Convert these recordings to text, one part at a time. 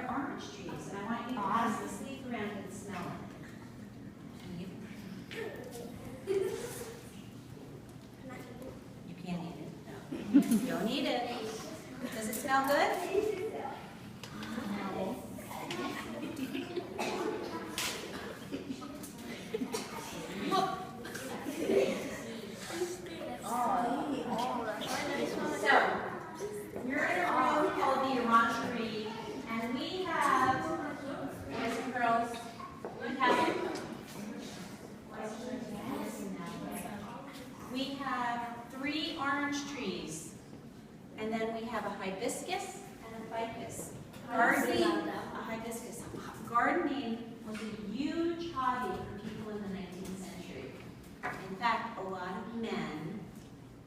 they're orange trees, and I want you to pass this leaf around and smell it. You can't eat it. No. Don't eat it. Does it smell good? No. So, you're in a room called the Orangerie, and we have, boys and girls, we have 3 orange trees, and then we have a hibiscus and a ficus. Gardening was a huge hobby for people in the 19th century. In fact, a lot of men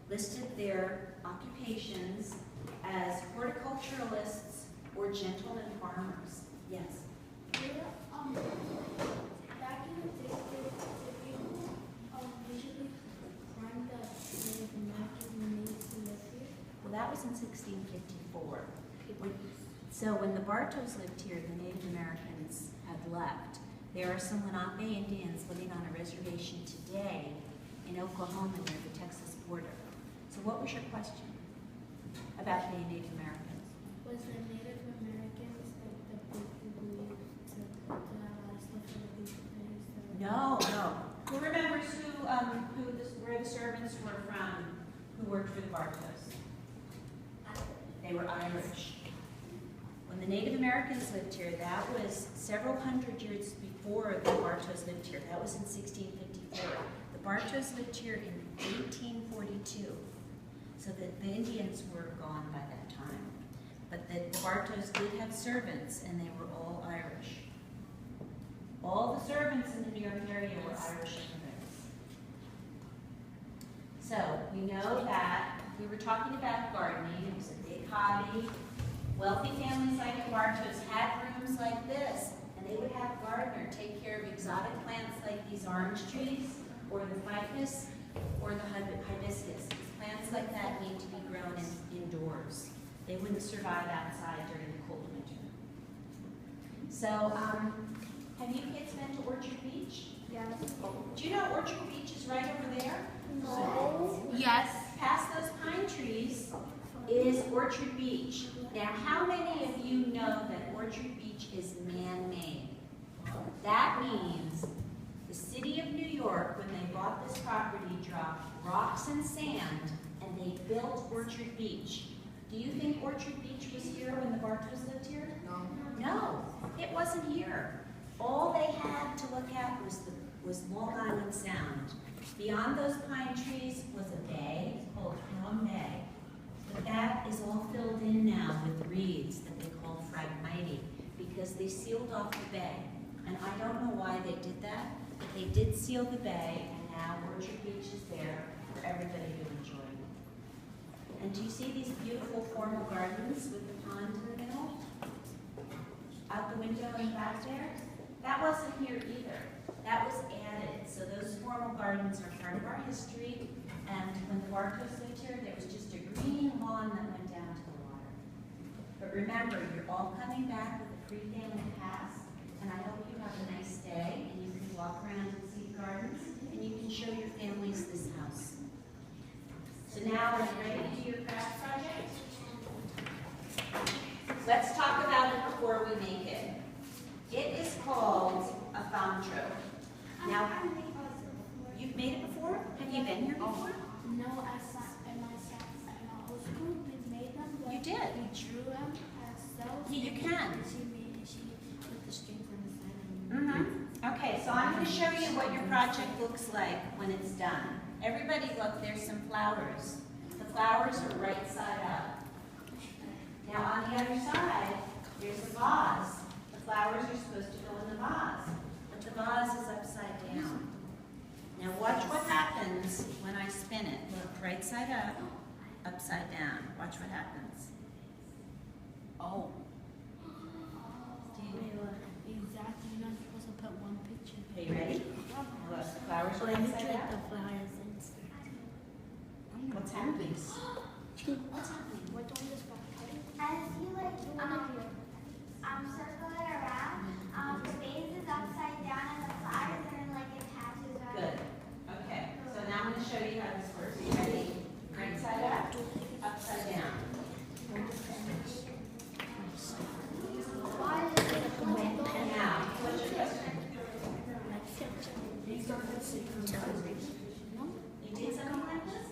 listed their occupations as horticulturalists or gentleman farmers. Yes? Back in the day, did you usually find the Native Americans and the natives who lived here? Well, that was in 1654. So when the Bartows lived here, the Native Americans had left. There are some Lenape Indians living on a reservation today in Oklahoma near the Texas border. So what was your question about the Native Americans? Was the Native Americans like the people who used to have a lot of stuff for the people things? No. Who remembers where the servants were from who worked for the Bartows? They were Irish. When the Native Americans lived here, that was several hundred years before the Bartows lived here. That was in 1654. The Bartows lived here in 1842. So the Indians were gone by that time. But the Bartows did have servants, and they were all Irish. All the servants in the New York area were Irish immigrants. So we know that we were talking about gardening. It was a big hobby. Wealthy families like the Bartows had rooms like this, and they would have a gardener take care of exotic plants like these orange trees, or the ficus, or the hibiscus. Plants like that need to be grown indoors. They wouldn't survive outside during the cold winter. So, have you kids been to Orchard Beach? Yes. Do you know Orchard Beach is right over there? No. Yes. Past those pine trees is Orchard Beach. Now, how many of you know that Orchard Beach is man-made? That means the city of New York, when they bought this property, dropped rocks and sand, and they built Orchard Beach. Do you think Orchard Beach was here when the Bartows lived here? No, it wasn't here. All they had to look at was Long Island Sound. Beyond those pine trees was a bay called Plum Bay. But that is all filled in now with reeds that they call phragmite because they sealed off the bay. And I don't know why they did that, but they did seal the bay, and now Orchard Beach is there for everybody to enjoy. And do you see these beautiful formal gardens with the pond in the middle? Out the window and back there? That wasn't here either. That was added. So those formal gardens are part of our history. And when the Bartows lived here, there was just a green lawn that went down to the water. But remember, you're all coming back with a free family pass. And I hope you have a nice day, and you can walk around and see the gardens, and you can show your families this house. So now, are you ready to do your craft project? Let's talk about it before we make it. It is called a fantro. Now, you've made it before? Have you been here before? No, in my old school, we made them. You did? We drew them ourselves. Yeah, you can. She put the strings on the side. Okay, so I'm going to show you what your project looks like when it's done. Everybody look, there's some flowers. The flowers are right side up. Now on the other side, there's a vase. The flowers are supposed to go in the vase, but the vase is upside down. Now watch what happens when I spin it. Look, right side up, upside down. Watch what happens. Oh. Exactly. You're not supposed to put one picture. Are you ready? Look, the flowers are upside down. The flowers inside. What's happening? What's happening? We're doing this by cutting. I feel like you want to circle it around. The base is upside down and the flowers are like attaches on Good. Okay. So now I'm going to show you how this works. Are you ready? Right side up, upside down. Why is it Now, what's your question? You did something like this?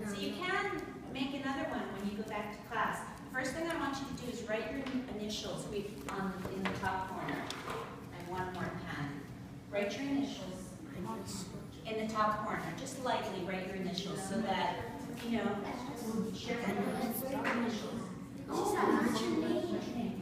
So you can make another one when you go back to class. First thing I want you to do is write your initials in the top corner. And one more pen. Write your initials in the top corner. Just lightly write your initials so that, you know, share your initials. Oh, what's your name?